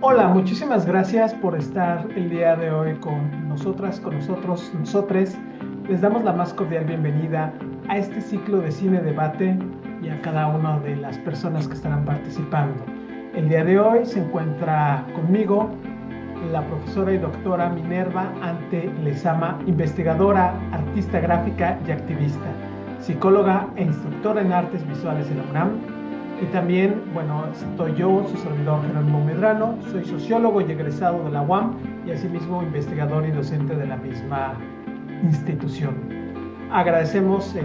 Hola, muchísimas gracias por estar el día de hoy con nosotras, con nosotros, nosotres. Les damos la más cordial bienvenida a este ciclo de cine debate y a cada una de las personas que estarán participando. El día de hoy se encuentra conmigo la profesora y doctora Minerva Ante Lezama, investigadora, artista gráfica y activista, psicóloga e instructora en artes visuales en la UNAM. Y también, bueno, estoy yo, su servidor Jerónimo Medrano, soy sociólogo y egresado de la UAM y asimismo investigador y docente de la misma institución. Agradecemos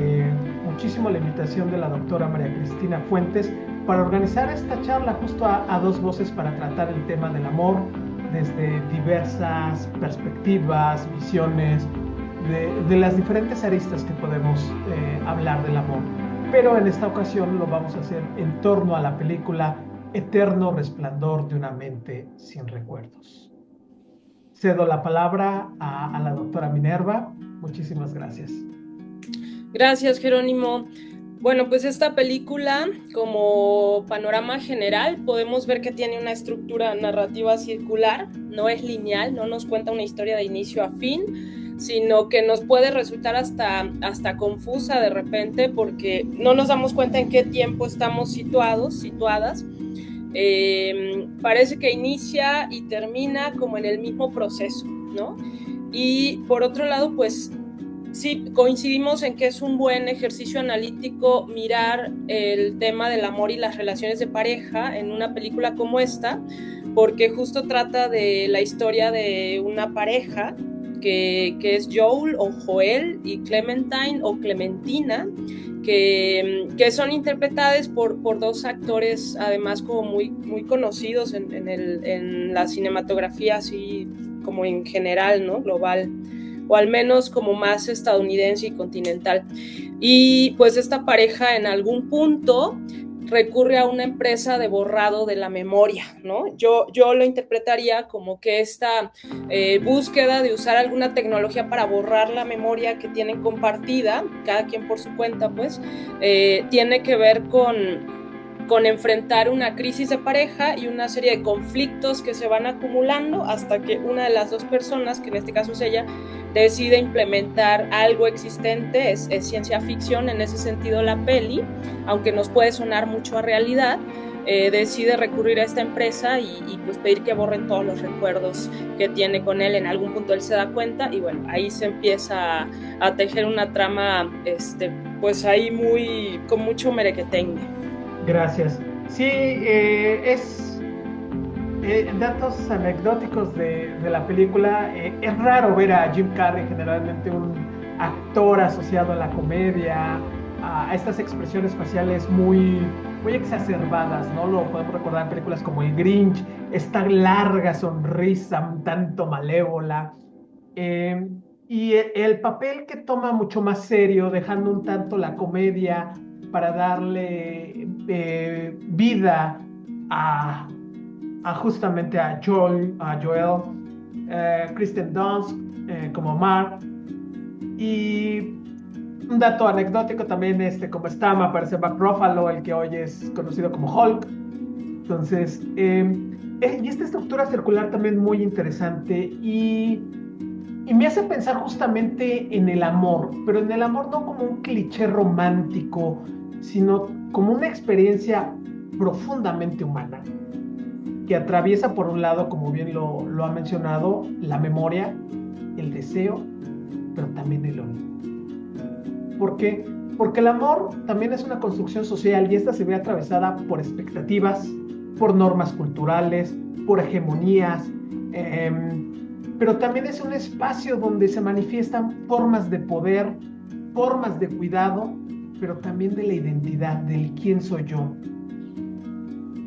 muchísimo la invitación de la doctora María Cristina Fuentes para organizar esta charla justo a dos voces para tratar el tema del amor desde diversas perspectivas, visiones, de las diferentes aristas que podemos hablar del amor. Pero en esta ocasión lo vamos a hacer en torno a la película Eterno Resplandor de una mente sin recuerdos. Cedo la palabra a la doctora Minerva. Muchísimas gracias. Gracias, Jerónimo. Bueno, pues esta película, como panorama general, podemos ver que tiene una estructura narrativa circular, no es lineal, no nos cuenta una historia de inicio a fin, sino que nos puede resultar hasta confusa de repente porque no nos damos cuenta en qué tiempo estamos situadas. Parece que inicia y termina como en el mismo proceso, ¿no? Y por otro lado, pues sí, coincidimos en que es un buen ejercicio analítico mirar el tema del amor y las relaciones de pareja en una película como esta, porque justo trata de la historia de una pareja que es Joel o Joel y Clementine o Clementina, que son interpretadas por dos actores además como muy conocidos en la cinematografía así como en general, ¿no? Global, o al menos como más estadounidense y continental. Y pues esta pareja en algún punto recurre a una empresa de borrado de la memoria, ¿no? Yo lo interpretaría como que esta búsqueda de usar alguna tecnología para borrar la memoria que tienen compartida, cada quien por su cuenta, pues, tiene que ver con enfrentar una crisis de pareja y una serie de conflictos que se van acumulando hasta que una de las dos personas, que en este caso es ella, decide implementar algo existente. Es ciencia ficción en ese sentido la peli, aunque nos puede sonar mucho a realidad. Decide recurrir a esta empresa y pues pedir que borren todos los recuerdos que tiene con él. En algún punto él se da cuenta y bueno, ahí se empieza a tejer una trama pues ahí con mucho merequetengue. Gracias. Sí, es datos anecdóticos de la película. Es raro ver a Jim Carrey, generalmente un actor asociado a la comedia, a estas expresiones faciales muy exacerbadas, ¿no? Lo podemos recordar en películas como El Grinch, esta larga sonrisa un tanto malévola. Eh, y el papel que toma mucho más serio, dejando un tanto la comedia para darle vida a, justamente a Joel, Kristen Dunst como Mark. Y un dato anecdótico también, como está, me aparece Mark Ruffalo, el que hoy es conocido como Hulk. Entonces, y esta estructura circular también muy interesante y me hace pensar justamente en el amor, pero en el amor no como un cliché romántico, sino como una experiencia profundamente humana, que atraviesa por un lado, como bien lo ha mencionado, la memoria, el deseo, pero también el odio. ¿Por qué? Porque el amor también es una construcción social y esta se ve atravesada por expectativas, por normas culturales, por hegemonías, eh, pero también es un espacio donde se manifiestan formas de poder, formas de cuidado, pero también de la identidad, del quién soy yo.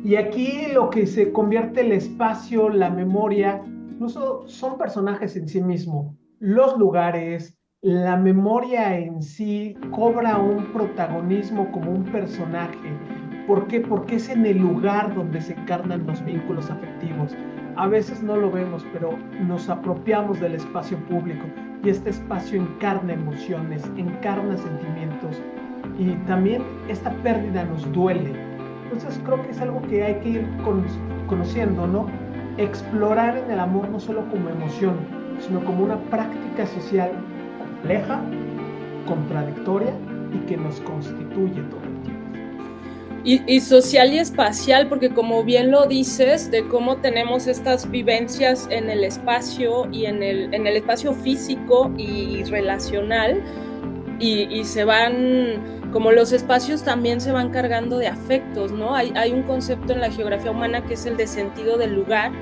Y aquí lo que se convierte el espacio, la memoria, incluso son personajes en sí mismo. Los lugares, la memoria en sí cobra un protagonismo como un personaje. ¿Por qué? Porque es en el lugar donde se encarnan los vínculos afectivos. A veces no lo vemos, pero nos apropiamos del espacio público y este espacio encarna emociones, encarna sentimientos y también esta pérdida nos duele. Entonces creo que es algo que hay que ir conociendo, ¿no? explorar en el amor no solo como emoción, sino como una práctica social compleja, contradictoria y que nos constituye todo el tiempo. Y social y espacial, porque como bien lo dices, de cómo tenemos estas vivencias en el espacio y en el espacio físico y relacional, y se van, como los espacios también se van cargando de afectos, ¿no? Hay un concepto en la geografía humana que es el de sentido del lugar,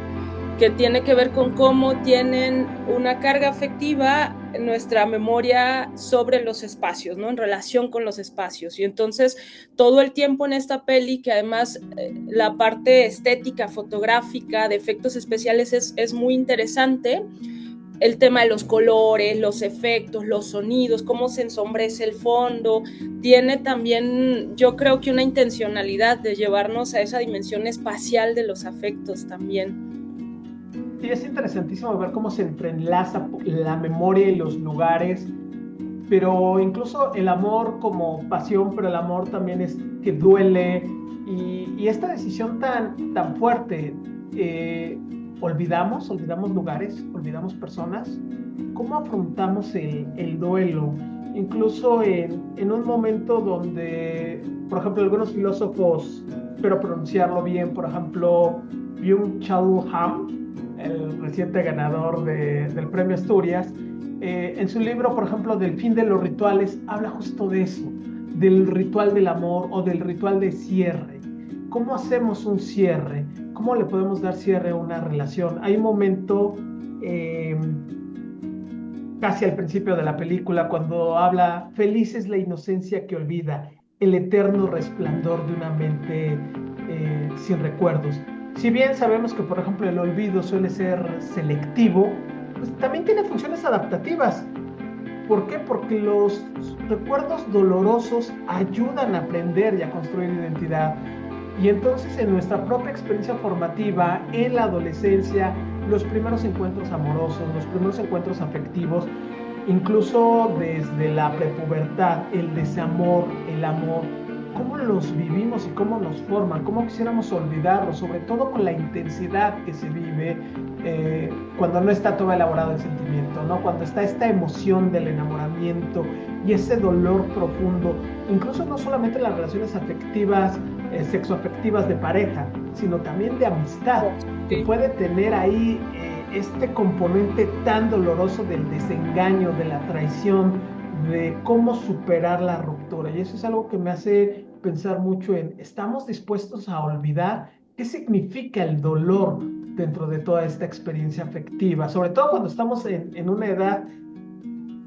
que tiene que ver con cómo tienen una carga afectiva nuestra memoria sobre los espacios, ¿no? En relación con los espacios. Y entonces todo el tiempo en esta peli, que además la parte estética, fotográfica, de efectos especiales es muy interesante, el tema de los colores, los efectos, los sonidos, cómo se ensombrece el fondo, tiene también, yo creo que una intencionalidad de llevarnos a esa dimensión espacial de los afectos también. Sí, es interesantísimo ver cómo se entrelaza la memoria y los lugares, pero incluso el amor como pasión, pero el amor también es que duele, y esta decisión tan fuerte, olvidamos lugares, olvidamos personas. ¿Cómo afrontamos el duelo? Incluso en un momento donde, por ejemplo, algunos filósofos, espero pronunciarlo bien, por ejemplo, Byung-Chul Han, el reciente ganador del premio Asturias, en su libro, por ejemplo, del fin de los rituales, habla justo de eso, del ritual del amor o del ritual de cierre. ¿Cómo hacemos un cierre? ¿Cómo le podemos dar cierre a una relación? Hay un momento, casi al principio de la película, cuando habla: feliz es la inocencia que olvida, el eterno resplandor de una mente sin recuerdos. Si bien sabemos que, por ejemplo, el olvido suele ser selectivo, pues también tiene funciones adaptativas. ¿Por qué? Porque los recuerdos dolorosos ayudan a aprender y a construir identidad. Y entonces, en nuestra propia experiencia formativa, en la adolescencia, los primeros encuentros amorosos, los primeros encuentros afectivos, incluso desde la prepubertad, el desamor, el amor, cómo los vivimos y cómo nos forman, cómo quisiéramos olvidarlos, sobre todo con la intensidad que se vive cuando no está todo elaborado el sentimiento, ¿no? Cuando está esta emoción del enamoramiento y ese dolor profundo, incluso no solamente en las relaciones afectivas, sexoafectivas de pareja, sino también de amistad, que puede tener ahí este componente tan doloroso del desengaño, de la traición, de cómo superar la ruptura. Y eso es algo que me hace pensar mucho en: ¿estamos dispuestos a olvidar? ¿Qué significa el dolor dentro de toda esta experiencia afectiva? Sobre todo cuando estamos en una edad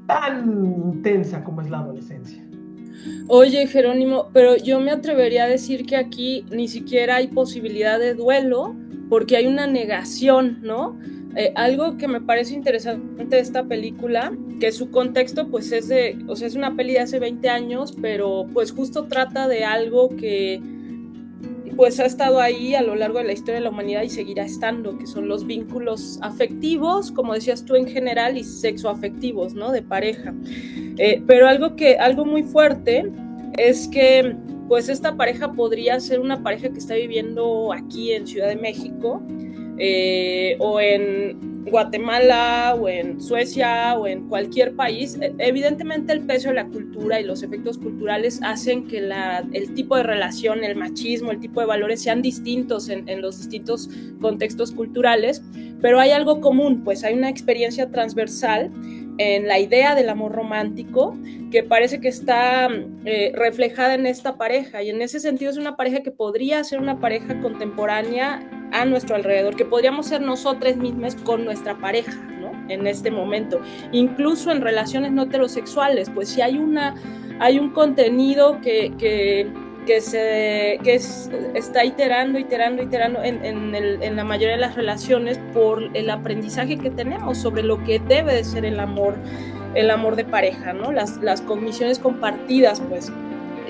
tan intensa como es la adolescencia. Oye, Jerónimo, pero yo me atrevería a decir que aquí ni siquiera hay posibilidad de duelo, porque hay una negación, ¿no? Algo que me parece interesante de esta película, que su contexto pues es es una peli de hace 20 años, pero pues justo trata de algo que pues ha estado ahí a lo largo de la historia de la humanidad y seguirá estando, que son los vínculos afectivos, como decías tú, en general, y sexoafectivos, ¿no? De pareja. Pero algo muy fuerte es que pues esta pareja podría ser una pareja que está viviendo aquí en Ciudad de México, o en Guatemala, o en Suecia, o en cualquier país. Evidentemente el peso de la cultura y los efectos culturales hacen que el tipo de relación, el machismo, el tipo de valores sean distintos en los distintos contextos culturales, pero hay algo común, pues hay una experiencia transversal en la idea del amor romántico que parece que está reflejada en esta pareja, y en ese sentido es una pareja que podría ser una pareja contemporánea a nuestro alrededor, que podríamos ser nosotras mismas con nuestra pareja, ¿no? En este momento, incluso en relaciones no heterosexuales, pues si hay un contenido que está iterando en la mayoría de las relaciones por el aprendizaje que tenemos sobre lo que debe de ser el amor de pareja, ¿no? Las cogniciones compartidas, pues,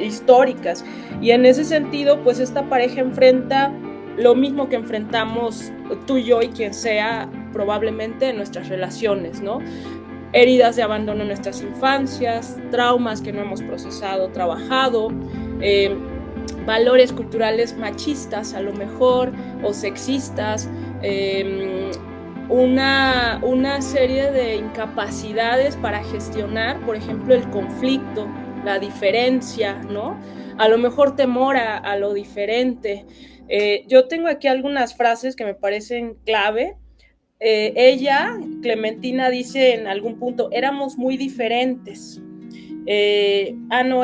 históricas. Y en ese sentido, pues, esta pareja enfrenta lo mismo que enfrentamos tú y yo y quien sea probablemente en nuestras relaciones, ¿no? Heridas de abandono en nuestras infancias, traumas que no hemos procesado, trabajado, valores culturales machistas a lo mejor, o sexistas, una serie de incapacidades para gestionar, por ejemplo, el conflicto, la diferencia, ¿no? A lo mejor temor a lo diferente. Yo tengo aquí algunas frases que me parecen clave. Ella, Clementina, dice en algún punto, éramos muy diferentes. No,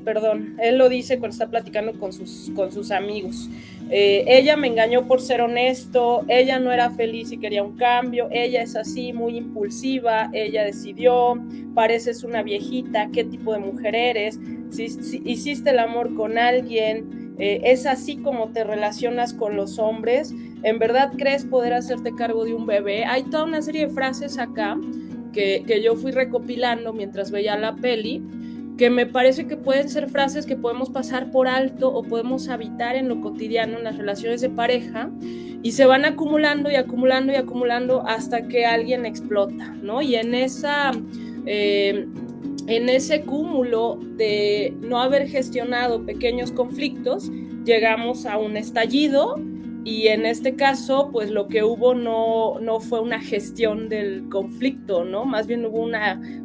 perdón, él lo dice cuando está platicando con sus amigos. Ella me engañó por ser honesto, ella no era feliz y quería un cambio, ella es así, muy impulsiva, ella decidió, pareces una viejita, ¿qué tipo de mujer eres? Si hiciste el amor con alguien, es así como te relacionas con los hombres, ¿en verdad crees poder hacerte cargo de un bebé? Hay toda una serie de frases acá que yo fui recopilando mientras veía la peli, que me parece que pueden ser frases que podemos pasar por alto o podemos habitar en lo cotidiano, en las relaciones de pareja, y se van acumulando y acumulando y acumulando hasta que alguien explota, ¿no? Y en ese cúmulo de no haber gestionado pequeños conflictos, llegamos a un estallido. Y en este caso, pues lo que hubo no fue una gestión del conflicto, ¿no? Más bien hubo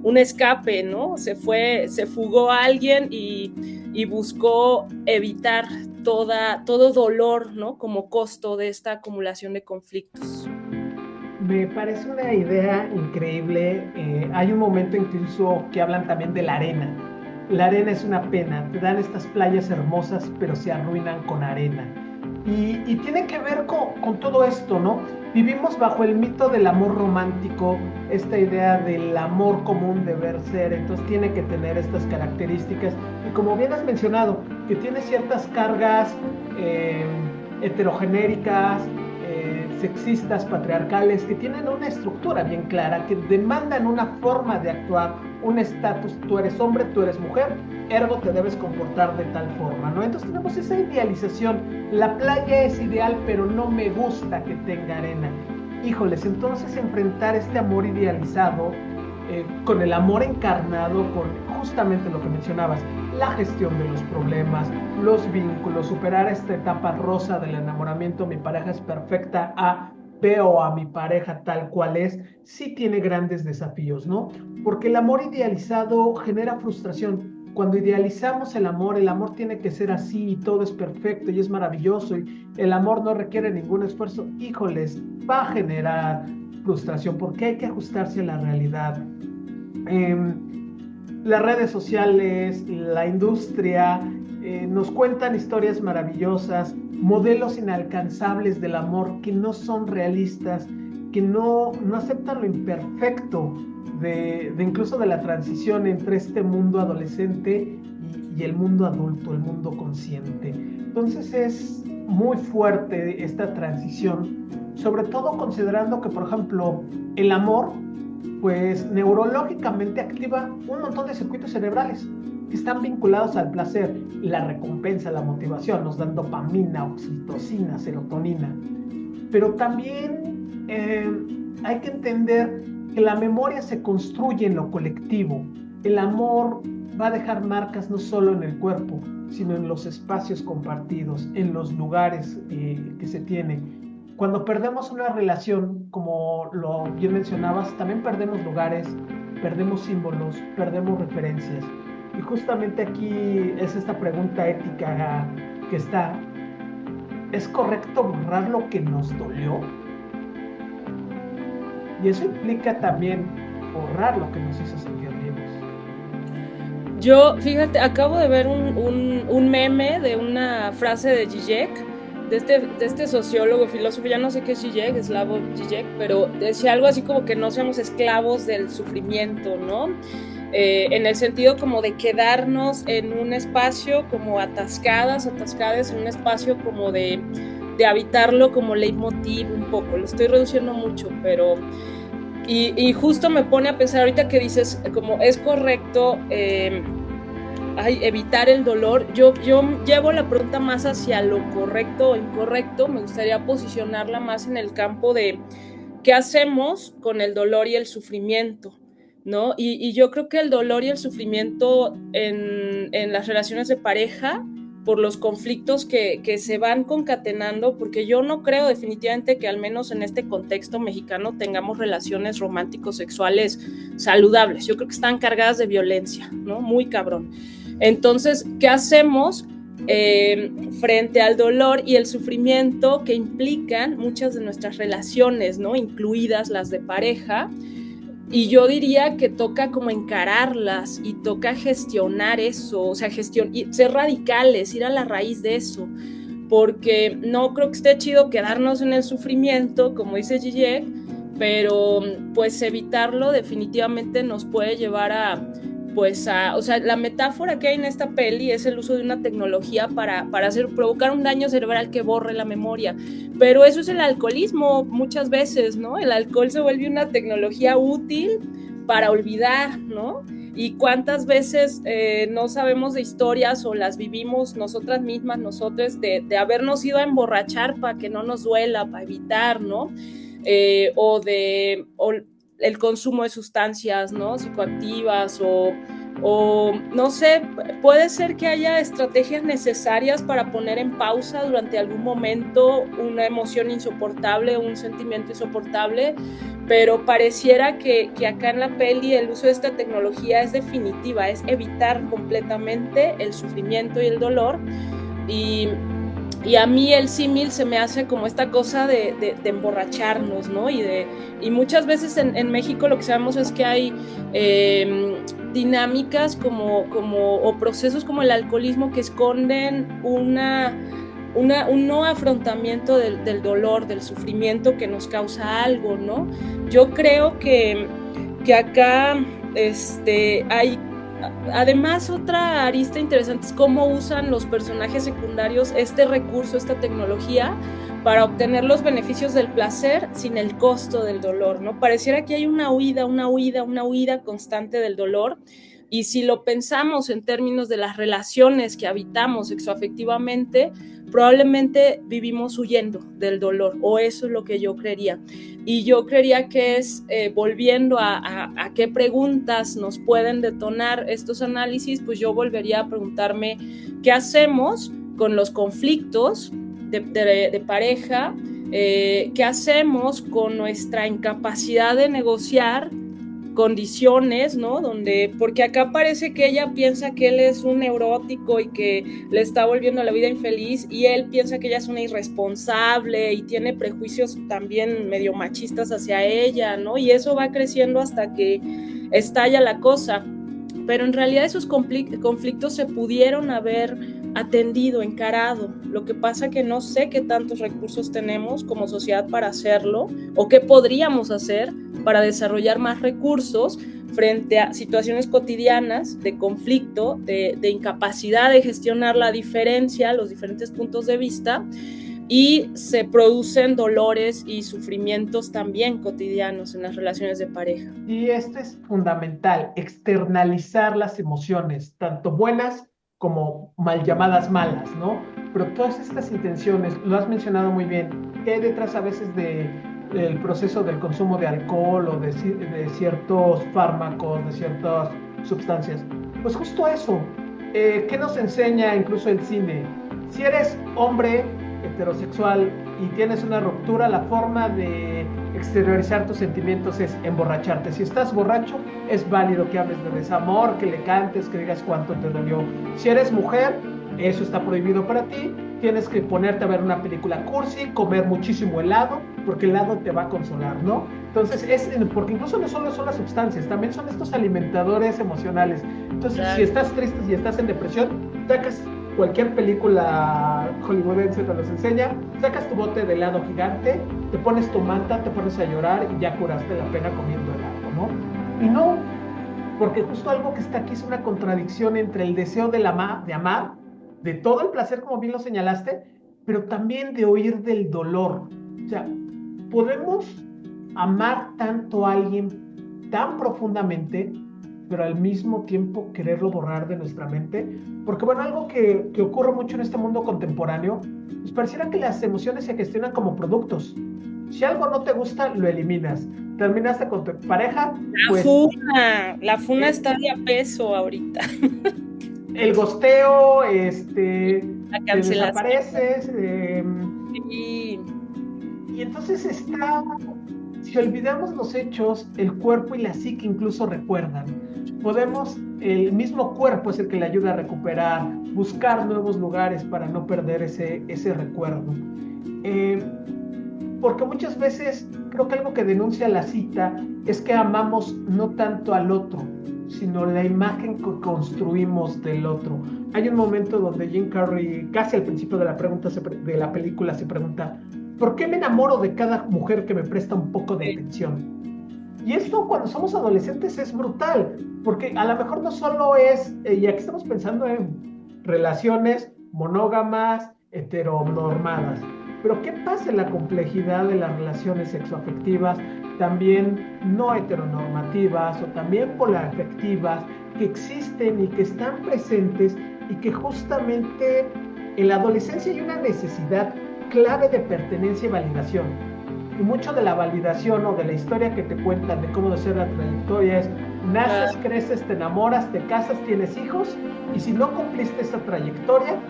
un escape, ¿no? Se fugó a alguien y buscó evitar todo dolor, ¿no? Como costo de esta acumulación de conflictos. Me parece una idea increíble. Hay un momento incluso que hablan también de la arena. La arena es una pena. Te dan estas playas hermosas, pero se arruinan con arena. Y tiene que ver con todo esto, ¿no? Vivimos bajo el mito del amor romántico, esta idea del amor como un deber ser, entonces tiene que tener estas características. Y como bien has mencionado, que tiene ciertas cargas heterogenéricas, sexistas, patriarcales, que tienen una estructura bien clara, que demandan una forma de actuar, un estatus, tú eres hombre, tú eres mujer, ergo te debes comportar de tal forma, ¿no? Entonces tenemos esa idealización, la playa es ideal, pero no me gusta que tenga arena. Híjoles, entonces enfrentar este amor idealizado con el amor encarnado, con justamente lo que mencionabas, la gestión de los problemas, los vínculos, superar esta etapa rosa del enamoramiento, mi pareja es perfecta, veo a mi pareja tal cual es, sí tiene grandes desafíos, ¿no? Porque el amor idealizado genera frustración. Cuando idealizamos el amor tiene que ser así y todo es perfecto y es maravilloso y el amor no requiere ningún esfuerzo. Híjoles, va a generar frustración porque hay que ajustarse a la realidad. Las redes sociales, la industria, nos cuentan historias maravillosas, modelos inalcanzables del amor que no son realistas, que no aceptan lo imperfecto de incluso de la transición entre este mundo adolescente y el mundo adulto, el mundo consciente. Entonces es muy fuerte esta transición, sobre todo considerando que, por ejemplo, el amor pues neurológicamente activa un montón de circuitos cerebrales que están vinculados al placer, la recompensa, la motivación, nos dan dopamina, oxitocina, serotonina. Pero también hay que entender que la memoria se construye en lo colectivo. El amor va a dejar marcas no solo en el cuerpo, sino en los espacios compartidos, en los lugares que se tienen. Cuando perdemos una relación, como lo bien mencionabas, también perdemos lugares, perdemos símbolos, perdemos referencias. Y justamente aquí es esta pregunta ética que está, ¿es correcto borrar lo que nos dolió? Y eso implica también borrar lo que nos hizo sentir vivos. Yo, fíjate, acabo de ver un meme de una frase de Zizek, de este sociólogo, filósofo, ya no sé qué es Zizek, Slavoj Zizek, pero decía algo así como que no seamos esclavos del sufrimiento, ¿no? En el sentido como de quedarnos en un espacio como atascadas en un espacio como de habitarlo como leitmotiv un poco, lo estoy reduciendo mucho, pero... Y justo me pone a pensar ahorita que dices, como es correcto evitar el dolor, yo llevo la pregunta más hacia lo correcto o incorrecto, me gustaría posicionarla más en el campo de qué hacemos con el dolor y el sufrimiento, ¿no? Y yo creo que el dolor y el sufrimiento en las relaciones de pareja por los conflictos que se van concatenando, porque yo no creo definitivamente que al menos en este contexto mexicano tengamos relaciones románticos sexuales saludables. Yo creo que están cargadas de violencia, ¿no? Muy cabrón. Entonces, ¿qué hacemos frente al dolor y el sufrimiento que implican muchas de nuestras relaciones, ¿no? Incluidas las de pareja? Y yo diría que toca como encararlas y toca gestionar eso, o sea, ser radicales, ir a la raíz de eso, porque no creo que esté chido quedarnos en el sufrimiento, como dice Zizek, pero pues evitarlo definitivamente nos puede llevar a, pues o sea, la metáfora que hay en esta peli es el uso de una tecnología para provocar un daño cerebral que borre la memoria, pero eso es el alcoholismo muchas veces, ¿no? El alcohol se vuelve una tecnología útil para olvidar, ¿no? Y cuántas veces no sabemos de historias o las vivimos nosotras mismas, nosotros, de habernos ido a emborrachar para que no nos duela, para evitar, ¿no? O el consumo de sustancias, ¿no? Psicoactivas o no sé, puede ser que haya estrategias necesarias para poner en pausa durante algún momento una emoción insoportable, un sentimiento insoportable, pero pareciera que acá en la peli el uso de esta tecnología es definitiva, es evitar completamente el sufrimiento y el dolor. Y a mí el símil se me hace como esta cosa de emborracharnos, ¿no? Y muchas veces en México lo que sabemos es que hay dinámicas o procesos como el alcoholismo que esconden un no afrontamiento del dolor, del sufrimiento que nos causa algo, ¿no? Yo creo que acá hay además otra arista interesante es cómo usan los personajes secundarios este recurso, esta tecnología para obtener los beneficios del placer sin el costo del dolor, ¿no? Pareciera que hay una huida constante del dolor. Y si lo pensamos en términos de las relaciones que habitamos sexoafectivamente, probablemente vivimos huyendo del dolor, o eso es lo que yo creería. Y yo creería que es, volviendo a qué preguntas nos pueden detonar estos análisis, pues yo volvería a preguntarme qué hacemos con los conflictos de pareja, qué hacemos con nuestra incapacidad de negociar condiciones, ¿no? Porque acá parece que ella piensa que él es un neurótico y que le está volviendo la vida infeliz, y él piensa que ella es una irresponsable y tiene prejuicios también medio machistas hacia ella, ¿no? Y eso va creciendo hasta que estalla la cosa. Pero en realidad esos conflictos se pudieron haber atendido, encarado. Lo que pasa que no sé qué tantos recursos tenemos como sociedad para hacerlo, o qué podríamos hacer para desarrollar más recursos frente a situaciones cotidianas de conflicto, de incapacidad de gestionar la diferencia, los diferentes puntos de vista, y se producen dolores y sufrimientos también cotidianos en las relaciones de pareja. Y esto es fundamental, externalizar las emociones, tanto buenas como mal llamadas malas, ¿no? Pero todas estas intenciones, lo has mencionado muy bien, ¿qué hay detrás a veces del proceso del consumo de alcohol o de ciertos fármacos, de ciertas sustancias? Pues justo eso. ¿Qué nos enseña incluso el cine? Si eres hombre heterosexual y tienes una ruptura, la forma de exteriorizar tus sentimientos es emborracharte. Si estás borracho, es válido que hables de desamor, que le cantes, que digas cuánto te dolió. Si eres mujer, eso está prohibido para ti. Tienes que ponerte a ver una película cursi, comer muchísimo helado, porque el helado te va a consolar, ¿no? Entonces, porque incluso no solo son las sustancias, también son estos alimentadores emocionales. Entonces, claro, si estás triste y estás en depresión, sacas cualquier película hollywoodense te los enseña, sacas tu bote de helado gigante, te pones tu manta, te pones a llorar y ya curaste la pena comiendo helado, ¿no? Y no, porque justo algo que está aquí es una contradicción entre el deseo de amar, de todo el placer, como bien lo señalaste, pero también de huir del dolor. O sea, podemos amar tanto a alguien tan profundamente, pero al mismo tiempo quererlo borrar de nuestra mente, porque bueno, algo que ocurre mucho en este mundo contemporáneo, pues pareciera que las emociones se gestionan como productos. Si algo no te gusta, lo eliminas. Terminaste con tu pareja, la funa está de a peso ahorita. el gosteo, La te cancelación. desapareces, Sí. y entonces si olvidamos los hechos, el cuerpo y la psique incluso recuerdan. El mismo cuerpo es el que le ayuda a recuperar, buscar nuevos lugares para no perder ese recuerdo. Eh, Porque muchas veces creo que algo que denuncia la cita es que amamos no tanto al otro, sino la imagen que construimos del otro. Hay un momento donde Jim Carrey, casi al principio de de la película, se pregunta, ¿por qué me enamoro de cada mujer que me presta un poco de atención? Y esto cuando somos adolescentes es brutal, porque a lo mejor no solo es, y aquí estamos pensando en relaciones monógamas, heteronormadas, pero ¿qué pasa en la complejidad de las relaciones sexoafectivas, también no heteronormativas o también polafectivas, que existen y que están presentes y que justamente en la adolescencia hay una necesidad clave de pertenencia y validación? Y mucho de la validación o de la historia que te cuentan de cómo debe ser la trayectoria es, naces, creces, te enamoras, te casas, tienes hijos, y si no cumpliste esa trayectoria,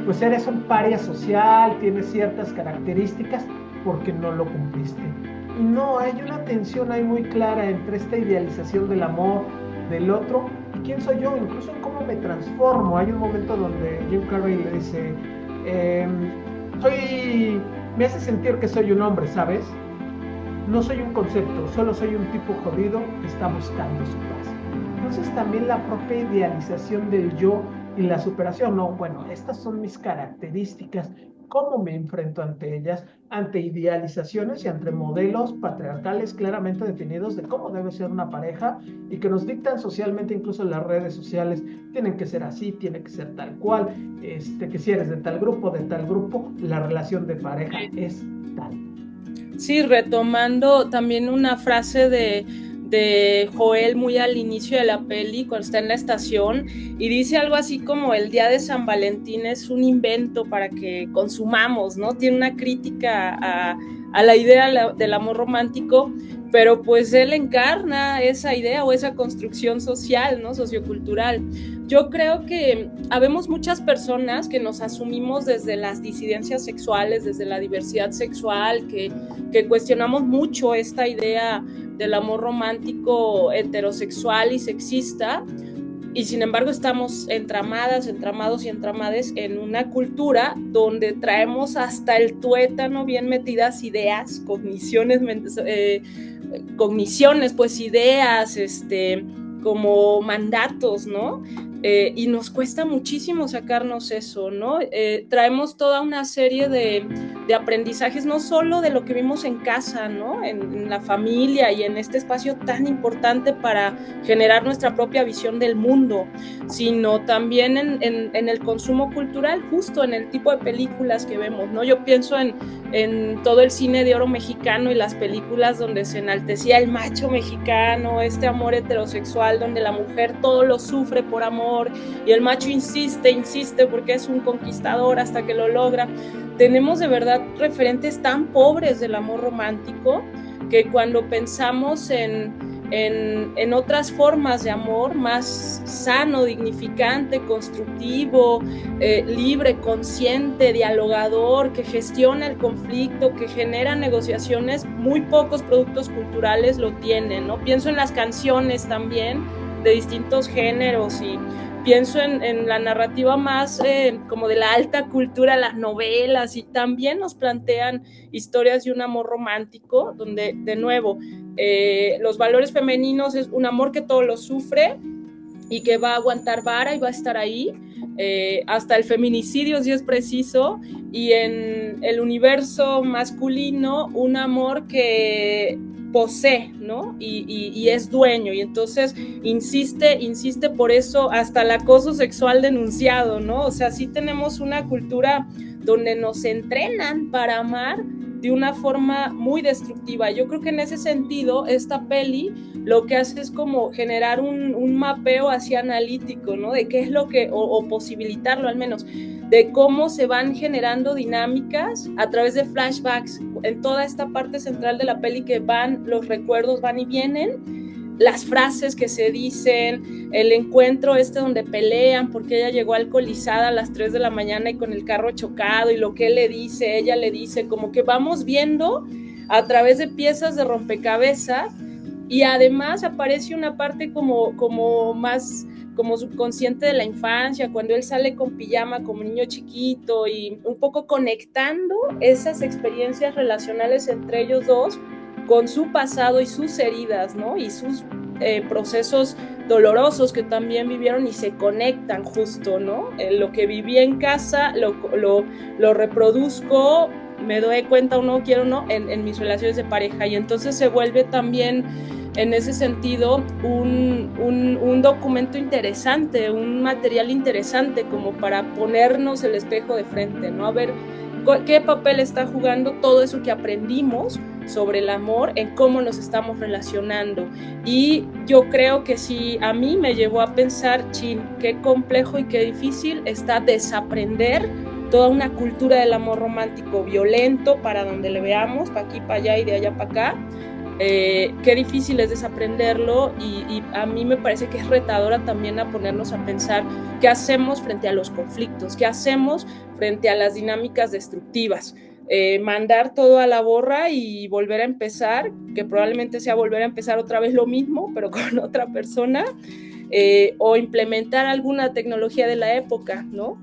pues eres un paria social, tienes ciertas características porque no lo cumpliste. Y no, hay una tensión ahí muy clara entre esta idealización del amor del otro y quién soy yo, incluso en cómo me transformo. Hay un momento donde Jim Carrey le dice, soy me hace sentir que soy un hombre, ¿sabes? No soy un concepto, solo soy un tipo jodido que está buscando su paz. Entonces también la propia idealización del yo y la superación, no, bueno, estas son mis características, cómo me enfrento ante ellas, ante idealizaciones y ante modelos patriarcales claramente definidos de cómo debe ser una pareja y que nos dictan socialmente, incluso en las redes sociales, tienen que ser así, tiene que ser tal cual, que si eres de tal grupo, la relación de pareja es tal. Sí, retomando también una frase de Joel muy al inicio de la peli, cuando está en la estación, y dice algo así como el día de San Valentín es un invento para que consumamos, ¿no? Tiene una crítica a la idea del amor romántico, pero pues él encarna esa idea o esa construcción social, ¿no? Sociocultural. Yo creo que habemos muchas personas que nos asumimos desde las disidencias sexuales, desde la diversidad sexual, que cuestionamos mucho esta idea del amor romántico heterosexual y sexista, y sin embargo estamos entramadas, entramados y entramades en una cultura donde traemos hasta el tuétano bien metidas ideas, cogniciones, pues ideas, como mandatos, ¿no? Y nos cuesta muchísimo sacarnos eso, ¿no? Traemos toda una serie de aprendizajes, no solo de lo que vimos en casa, ¿no? En la familia y en este espacio tan importante para generar nuestra propia visión del mundo, sino también en el consumo cultural, justo en el tipo de películas que vemos, ¿no? Yo pienso en todo el cine de oro mexicano y las películas donde se enaltecía el macho mexicano, este amor heterosexual donde la mujer todo lo sufre por amor y el macho insiste porque es un conquistador hasta que lo logra. Tenemos de verdad referentes tan pobres del amor romántico que cuando pensamos en otras formas de amor más sano, dignificante, constructivo, libre, consciente, dialogador, que gestiona el conflicto, que genera negociaciones, muy pocos productos culturales lo tienen, ¿no? Pienso en las canciones también de distintos géneros y pienso en la narrativa más como de la alta cultura, las novelas, y también nos plantean historias de un amor romántico, donde, de nuevo, los valores femeninos es un amor que todo lo sufre y que va a aguantar vara y va a estar ahí, hasta el feminicidio si es preciso, y en el universo masculino un amor que posee, ¿no? Y es dueño, y entonces insiste por eso hasta el acoso sexual denunciado, ¿no? O sea, sí tenemos una cultura donde nos entrenan para amar de una forma muy destructiva. Yo creo que en ese sentido esta peli lo que hace es como generar un mapeo así analítico, ¿no? De qué es lo que, o posibilitarlo al menos, de cómo se van generando dinámicas a través de flashbacks en toda esta parte central de la peli, que los recuerdos van y vienen, las frases que se dicen, el encuentro donde pelean porque ella llegó alcoholizada a las 3 de la mañana y con el carro chocado, y lo que él le dice, ella le dice, como que vamos viendo a través de piezas de rompecabezas, y además aparece una parte como más como subconsciente de la infancia, cuando él sale con pijama como niño chiquito, y un poco conectando esas experiencias relacionales entre ellos dos con su pasado y sus heridas, ¿no? Y sus procesos dolorosos que también vivieron, y se conectan justo, ¿no? Lo que viví en casa lo reproduzco, me doy cuenta o no, quiero o no, en mis relaciones de pareja, y entonces se vuelve también en ese sentido un documento interesante, un material interesante como para ponernos el espejo de frente, ¿no? A ver qué papel está jugando todo eso que aprendimos sobre el amor en cómo nos estamos relacionando. Y yo creo que sí, a mí me llevó a pensar, chin, qué complejo y qué difícil está desaprender toda una cultura del amor romántico violento, para donde le veamos, para aquí, para allá y de allá para acá. Qué difícil es desaprenderlo, y a mí me parece que es retadora también a ponernos a pensar qué hacemos frente a los conflictos, qué hacemos frente a las dinámicas destructivas. Mandar todo a la borra y volver a empezar, que probablemente sea volver a empezar otra vez lo mismo, pero con otra persona, o implementar alguna tecnología de la época, ¿no?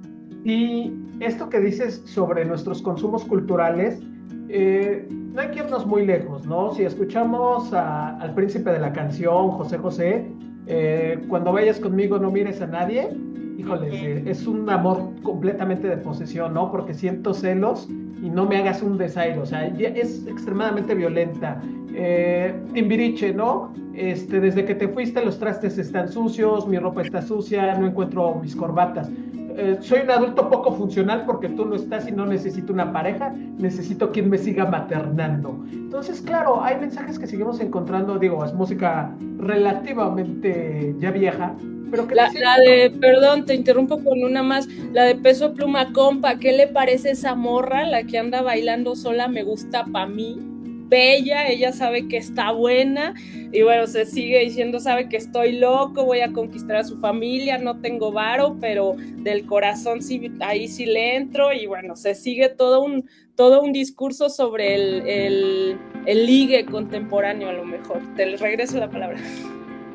Y esto que dices sobre nuestros consumos culturales, no hay que irnos muy lejos, ¿no? Si escuchamos al príncipe de la canción, José José, cuando vayas conmigo no mires a nadie, híjoles, es un amor completamente de posesión, ¿no? Porque siento celos y no me hagas un desaire, o sea, es extremadamente violenta. Timbiriche, ¿no? Desde que te fuiste los trastes están sucios, mi ropa está sucia, no encuentro mis corbatas. Soy un adulto poco funcional porque tú no estás y no necesito una pareja, necesito quien me siga maternando. Entonces, claro, hay mensajes que seguimos encontrando, digo, es música relativamente ya vieja, pero que perdón, te interrumpo con una más, la de Peso Pluma, compa, ¿qué le parece esa morra, la que anda bailando sola, me gusta pa' mí? Bella, ella sabe que está buena, y bueno, se sigue diciendo, sabe que estoy loco, voy a conquistar a su familia, no tengo varo, pero del corazón sí, ahí sí le entro, y bueno, se sigue todo un discurso sobre el ligue contemporáneo, a lo mejor. Te regreso la palabra.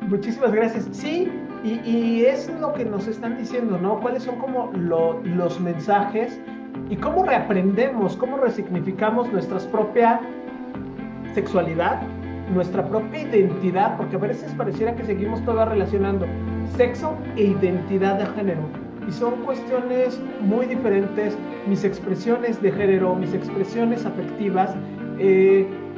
Muchísimas gracias. Sí, y es lo que nos están diciendo, ¿no? ¿Cuáles son como los mensajes y cómo reaprendemos, cómo resignificamos nuestra propia sexualidad, nuestra propia identidad? Porque a veces pareciera que seguimos todas relacionando sexo e identidad de género. Y son cuestiones muy diferentes. Mis expresiones de género, mis expresiones afectivas,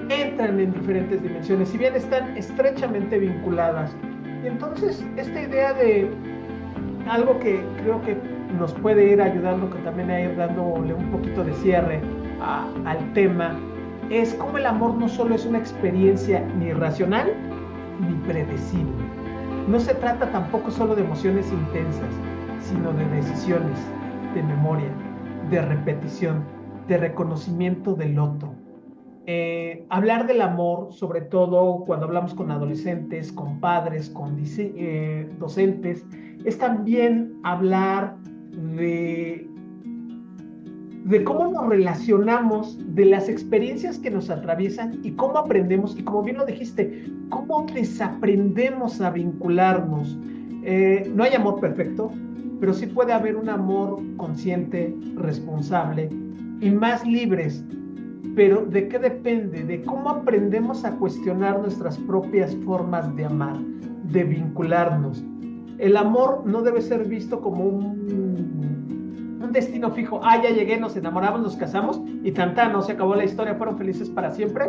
entran en diferentes dimensiones, si bien están estrechamente vinculadas. Y entonces, esta idea de algo que creo que nos puede ir ayudando, que también a ir dándole un poquito de cierre al tema, es cómo el amor no solo es una experiencia ni racional ni predecible. No se trata tampoco solo de emociones intensas, sino de decisiones, de memoria, de repetición, de reconocimiento del otro. Hablar del amor, sobre todo cuando hablamos con adolescentes, con padres, con docentes, es también hablar de, de cómo nos relacionamos, de las experiencias que nos atraviesan y cómo aprendemos, y como bien lo dijiste, cómo desaprendemos a vincularnos. No hay amor perfecto, pero sí puede haber un amor consciente, responsable y más libres. Pero ¿de qué depende? De cómo aprendemos a cuestionar nuestras propias formas de amar, de vincularnos. El amor no debe ser visto como un destino fijo. Ah, ya llegué, nos enamoramos, nos casamos y no se acabó la historia, fueron felices para siempre.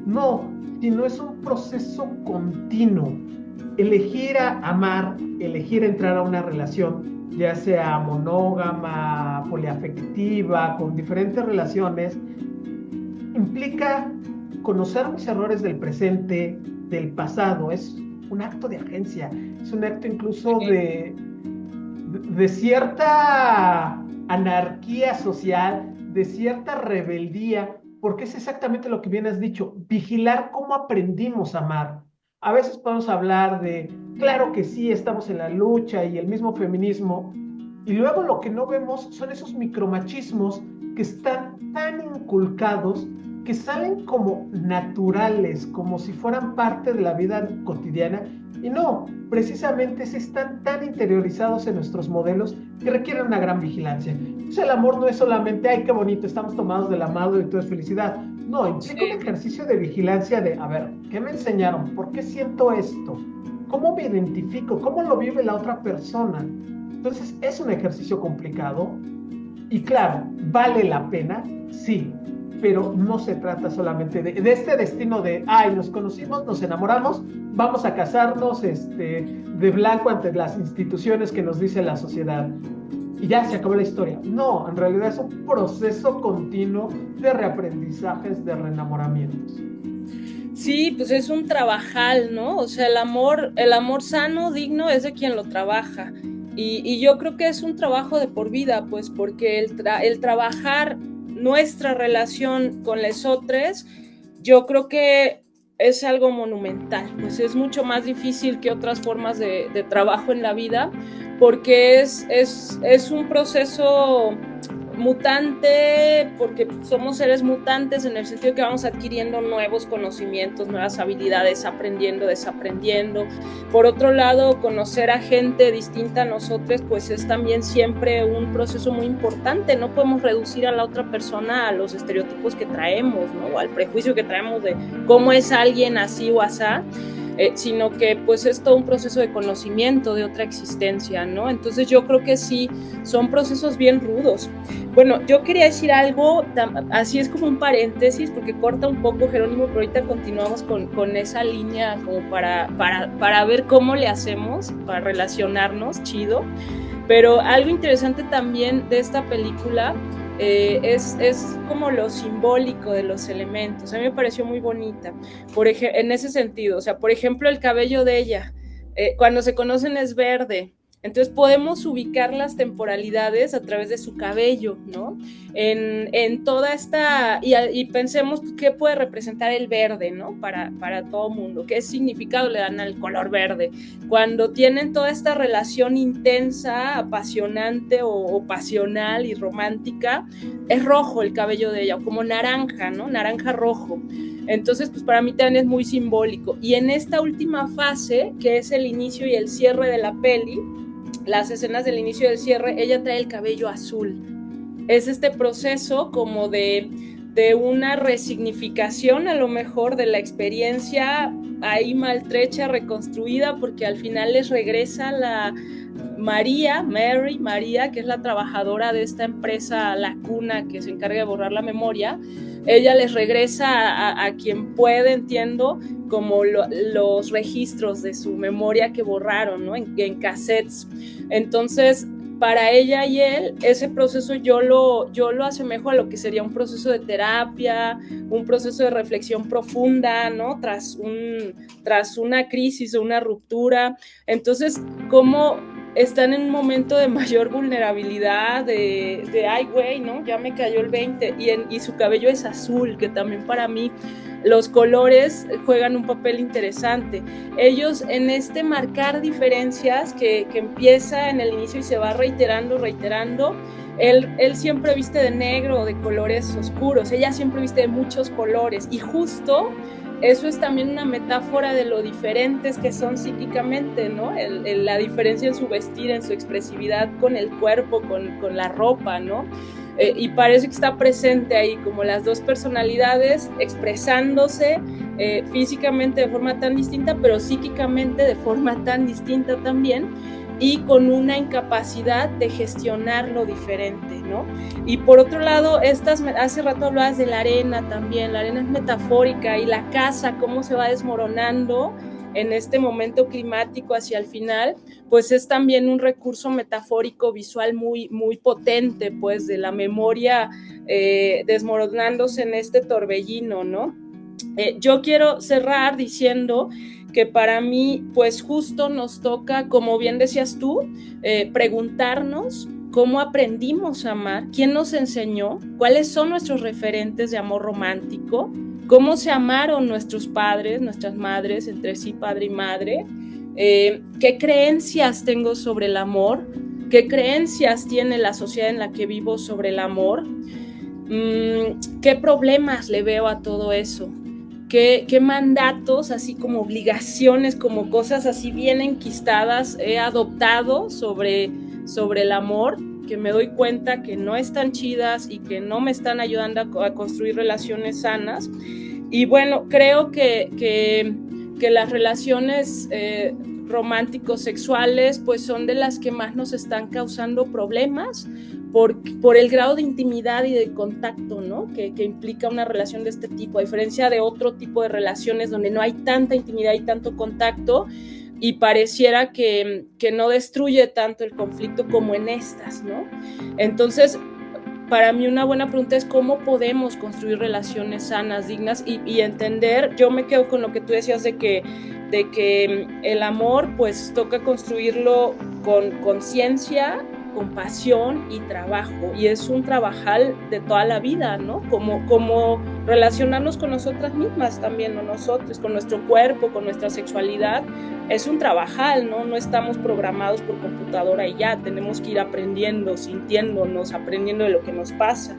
No, sino es un proceso continuo. Elegir a amar, elegir entrar a una relación, ya sea monógama, poliafectiva, con diferentes relaciones, implica conocer mis errores del presente, del pasado. Es un acto de agencia, es un acto incluso de cierta anarquía social, de cierta rebeldía, porque es exactamente lo que bien has dicho, vigilar cómo aprendimos a amar. A veces podemos hablar de, claro que sí, estamos en la lucha y el mismo feminismo, y luego lo que no vemos son esos micromachismos que están tan inculcados que salen como naturales, como si fueran parte de la vida cotidiana, y no, precisamente se están tan interiorizados en nuestros modelos que requieren una gran vigilancia. Entonces el amor no es solamente, ay, qué bonito, estamos tomados del amado y todo es felicidad. No, implica un Sí. ejercicio de vigilancia de, a ver, ¿qué me enseñaron? ¿Por qué siento esto? ¿Cómo me identifico? ¿Cómo lo vive la otra persona? Entonces es un ejercicio complicado y claro, ¿vale la pena? Sí, pero no se trata solamente de este destino de, ay, nos conocimos, nos enamoramos, vamos a casarnos de blanco ante las instituciones que nos dice la sociedad. Y ya se acabó la historia. No, en realidad es un proceso continuo de reaprendizajes, de reenamoramientos. Sí, pues es un trabajal, ¿no? O sea, el amor sano, digno, es de quien lo trabaja. Y yo creo que es un trabajo de por vida, pues, porque el trabajar nuestra relación con los otros, yo creo que es algo monumental, pues es mucho más difícil que otras formas de trabajo en la vida, porque es un proceso mutante, porque somos seres mutantes en el sentido de que vamos adquiriendo nuevos conocimientos, nuevas habilidades, aprendiendo, desaprendiendo. Por otro lado, conocer a gente distinta a nosotros, pues es también siempre un proceso muy importante. No podemos reducir a la otra persona a los estereotipos que traemos, ¿no? O al prejuicio que traemos de cómo es alguien así o asá. Sino que pues es todo un proceso de conocimiento de otra existencia, ¿no? Entonces yo creo que sí, son procesos bien rudos. Bueno, yo quería decir algo, así es como un paréntesis, porque corta un poco Jerónimo, pero ahorita continuamos con esa línea como para ver cómo le hacemos, para relacionarnos, chido. Pero algo interesante también de esta película es como lo simbólico de los elementos. A mí me pareció muy bonita, en ese sentido. O sea, por ejemplo, el cabello de ella, cuando se conocen es verde. Entonces podemos ubicar las temporalidades a través de su cabello, ¿no? En toda esta, y pensemos qué puede representar el verde, ¿no? Para todo mundo, qué significado le dan al color verde. Cuando tienen toda esta relación intensa, apasionante o pasional y romántica, es rojo el cabello de ella, como naranja, ¿no? Naranja rojo. Entonces, pues para mí también es muy simbólico. Y en esta última fase, que es el inicio y el cierre de la peli, las escenas del inicio y del cierre, ella trae el cabello azul. Es este proceso como de una resignificación a lo mejor de la experiencia ahí maltrecha, reconstruida, porque al final les regresa la María, que es la trabajadora de esta empresa La Cuna que se encarga de borrar la memoria. Ella les regresa a quien puede, entiendo, como los registros de su memoria que borraron, ¿no? En cassettes. Entonces, para ella y él, ese proceso yo lo asemejo a lo que sería un proceso de terapia, un proceso de reflexión profunda, ¿no? Tras una crisis o una ruptura. Entonces, ¿cómo están en un momento de mayor vulnerabilidad, ay, güey, ¿no? Ya me cayó el 20, y su cabello es azul, que también para mí los colores juegan un papel interesante. Ellos en este marcar diferencias que empieza en el inicio y se va reiterando, él siempre viste de negro o de colores oscuros, ella siempre viste de muchos colores, y justo eso es también una metáfora de lo diferentes que son psíquicamente, ¿no? La diferencia en su vestir, en su expresividad con el cuerpo, con la ropa, ¿no? Y parece que está presente ahí como las dos personalidades expresándose físicamente de forma tan distinta, pero psíquicamente de forma tan distinta también, y con una incapacidad de gestionar lo diferente, ¿no? Y por otro lado, hace rato hablabas de la arena también, la arena es metafórica, y la casa, cómo se va desmoronando en este momento climático hacia el final, pues es también un recurso metafórico visual muy, muy potente, pues, de la memoria desmoronándose en este torbellino, ¿no? Yo quiero cerrar diciendo que para mí, pues justo nos toca, como bien decías tú, preguntarnos cómo aprendimos a amar, quién nos enseñó, cuáles son nuestros referentes de amor romántico, cómo se amaron nuestros padres, nuestras madres, entre sí, padre y madre, qué creencias tengo sobre el amor, qué creencias tiene la sociedad en la que vivo sobre el amor, qué problemas le veo a todo eso, qué mandatos, así como obligaciones, como cosas así bien enquistadas he adoptado sobre el amor, que me doy cuenta que no están chidas y que no me están ayudando a construir relaciones sanas. Y bueno, creo que las relaciones románticos sexuales pues son de las que más nos están causando problemas por el grado de intimidad y de contacto, ¿no? que implica una relación de este tipo, a diferencia de otro tipo de relaciones donde no hay tanta intimidad y tanto contacto, y pareciera que no destruye tanto el conflicto como en estas, ¿no? Entonces, para mí una buena pregunta es cómo podemos construir relaciones sanas, dignas y entender. Yo me quedo con lo que tú decías de que el amor pues toca construirlo con conciencia, con pasión y trabajo, y es un trabajal de toda la vida, ¿no? Como relacionarnos con nosotras mismas también, o nosotros, con nuestro cuerpo, con nuestra sexualidad, es un trabajal, ¿no? No estamos programados por computadora y ya, tenemos que ir aprendiendo, sintiéndonos, aprendiendo de lo que nos pasa.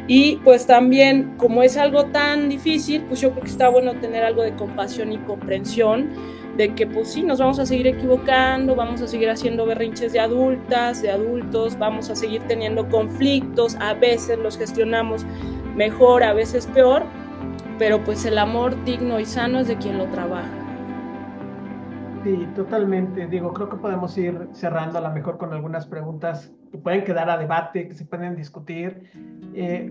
Y pues también, como es algo tan difícil, pues yo creo que está bueno tener algo de compasión y comprensión, de que pues sí, nos vamos a seguir equivocando, vamos a seguir haciendo berrinches de adultas, de adultos, vamos a seguir teniendo conflictos, a veces los gestionamos mejor, a veces peor, pero pues el amor digno y sano es de quien lo trabaja. Sí, totalmente. Digo, creo que podemos ir cerrando a lo mejor con algunas preguntas que pueden quedar a debate, que se pueden discutir.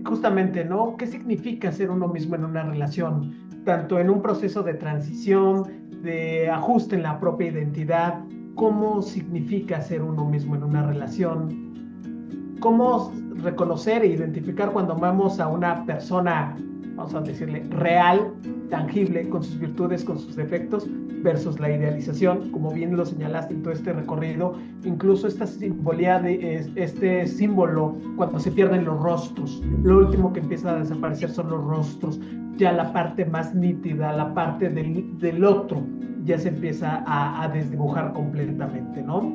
Justamente, ¿no? ¿Qué significa ser uno mismo en una relación? Tanto en un proceso de transición, de ajuste en la propia identidad, ¿cómo significa ser uno mismo en una relación? ¿Cómo reconocer e identificar cuando amamos a una persona, vamos a decirle, real, tangible, con sus virtudes, con sus defectos, versus la idealización, como bien lo señalaste en todo este recorrido, incluso esta simbolía de este símbolo cuando se pierden los rostros, lo último que empieza a desaparecer son los rostros, ya la parte más nítida, la parte del otro, ya se empieza a desdibujar completamente, ¿no?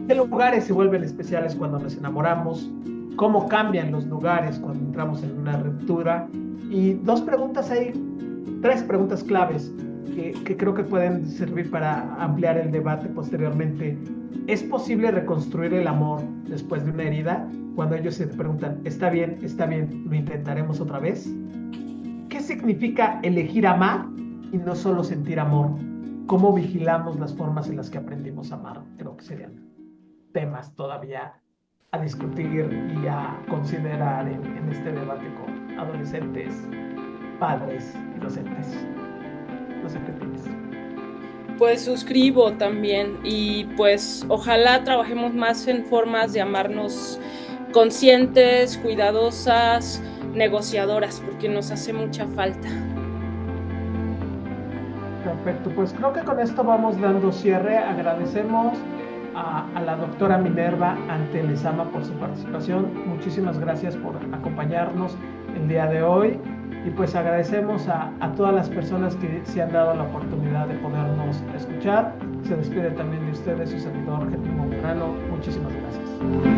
¿Qué lugares se vuelven especiales cuando nos enamoramos? ¿Cómo cambian los lugares cuando entramos en una ruptura? Y tres preguntas claves que creo que pueden servir para ampliar el debate posteriormente. ¿Es posible reconstruir el amor después de una herida? Cuando ellos se preguntan, está bien, lo intentaremos otra vez. ¿Qué significa elegir amar y no solo sentir amor? ¿Cómo vigilamos las formas en las que aprendimos a amar? Creo que serían temas todavía a discutir y a considerar en este debate con adolescentes, padres y docentes. No sé qué piensas. Pues suscribo también, y pues ojalá trabajemos más en formas de amarnos conscientes, cuidadosas, negociadoras, porque nos hace mucha falta. Perfecto, pues creo que con esto vamos dando cierre. Agradecemos a la doctora Minerva Antelezama por su participación. Muchísimas gracias por acompañarnos el día de hoy. Y pues agradecemos a todas las personas que se han dado la oportunidad de podernos escuchar. Se despide también de ustedes su servidor, Getúlio Medrano. Muchísimas gracias.